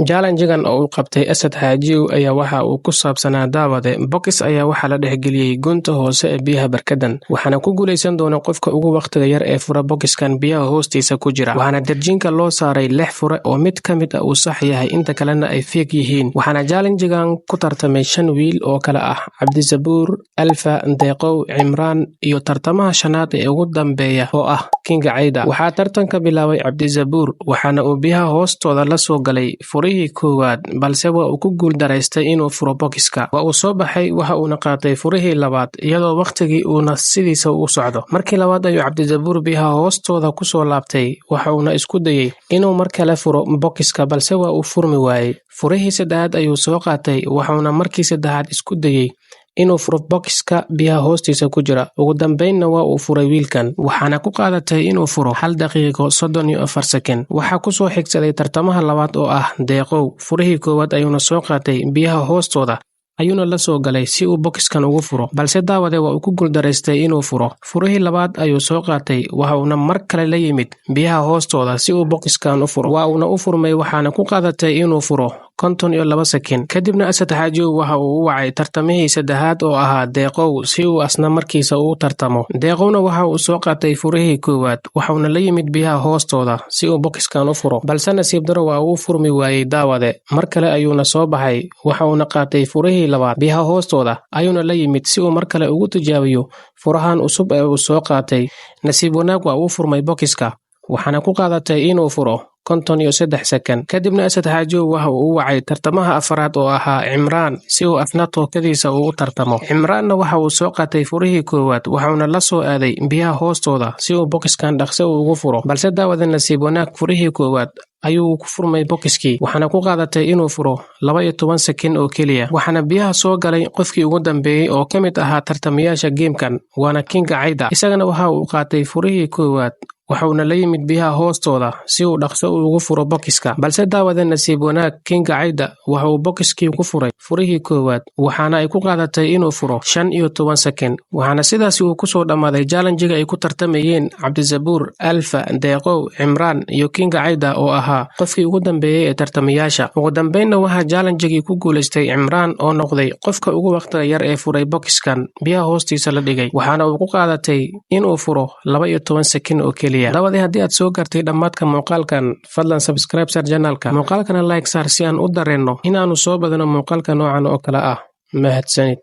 Challenge-gan oo uu qabtay Asad Xaajiw ayaa waxa uu ku saabsanaa daawade box ayaa waxaa la dhexgeliyey gunta hoose ee biyaha barkadan waxaana ku guuleysan doona qofka ugu waqtiga yar ee fura boxkan biyaha hoostiisa ku jira waxaana darjiinka loo saaray 6 fure oo mid ka mid ah uu sax yahay inta kalena ay fake yihiin waxaana challenge-gan ku tartamay 5 wiil oo kala ah Cabdisabuur, Alfa, Deeqow, Cimraan iyo tartamaha shanaad ee ugu dambeeya oo ah Kinga Cayda waxaa tartanka bilaabay Cabdisabuur waxaana uu biyaha hoostooda la soo galay furihii koowaad balse waa uu ku guul dareystay inuu furo boxka waa uu soo baxay waxa uuna qaatay furihii labaad iyadoo waqtigii uuna sidiisa u socdo markii labaad ayuu Cabdisabuur biyaha hoostooda ku soo laabtay waxa uuna isku dayay inuu mar kale furo boxka balse waa uu furmi waayay furihii saddexaad ayuu soo qaatay waxauna markii saddexaad isku dayay inuu furo boxka biyaha hoostiisa ku jira ugu dambeynna waa uu furay wiilkan waxaana ku qaadatay inuu furo 1 daqiiqo 34 second waxa ku soo xigsaday tartamaha labaad oo ah Deeqow furihii koowaad ayuuna soo qaatay biyaha hoostooda ayuuna la soo galay si uu boxkan ugu furo balse daawade waa uu ku guul dareystay inuu furo furihii labaad ayuu soo qaatay waxa uuna mar kale la yimid biyaha hoostooda si uu boxkan u furo waa uuna u furmay waxaana ku qaadatay inuu furo 52 second kadibna Asad Xaajiw waxa uu u wacay tartamihii saddexaad oo ahaa Deeqow si uu asna markiisa u tartamo Deeqowna waxa uu soo qaatay furihii koowaad waxauna la yimid biyaha hoostooda si uu boxkan u furo balse nasiib daro waa uu furmi waayay daawade mar kale ayuuna soo baxay waxa uuna qaatay furihii labaad biyaha hoostooda ayuuna la yimid si uu mar kale ugu tijaabiyo furahan cusub ee uu soo qaatay nasiib wanaag waa uu furmay boxka waxaana ku qaadatay inuu furo 53 second kadibna Asad Xaajiw waxa uu u wacay tartamaha afraad oo ahaa Cimraan si uu afna tookadiisa u tartamo Cimraanna waxa uu soo qaatay furihii koowaad waxaana la soo aaday biyaha hoostooda si uu boxkan dhaqso ugu furo balse daawada nasiib wanaag furihii koowaad ayuu ku furmay boxkii waxaana ku qaadatay inuu furo 12 second oo kaliya waxaana biyaha soo galay qofkii ugu dambeeyay oo kamid ahaa tartamayaasha gamekan waana Kinga Cayda isagana waxa uu qaatay furihii koowaad waxauna la yimid biyaha hoostooda si uu dhaqso ugu furo boxka balse daawada nasiib wanaag Kinga Cayda waxa uu boxkii ku furay furihii koowaad waxaana ay ku qaadatay inuu furo 15 second waxaana sidaas uu ku soo dhamaaday challenge-ga ay ku tartamayeen Cabdisabuur, Alfa, Deeqow, Cimraan iyo Kinga Cayda oo ahaa qofkii ugu dambeeyay ee tartamayaasha ugu dambeynna waxa challenge-gii ku guuleystay Cimraan oo noqday qofka ugu waqtiga yar ee furay boxkan biyaha hoostiisa la dhigay waxaana uu ku qaadatay inuu furo 12 second oo daawade haddii aad soo gartay dhammaadka muuqaalkan fadlan subscribe sar channelka muuqaalkana like sar si aan u dareenno inaanu soo badano muuqaalka noocan oo kale ah mahadsanid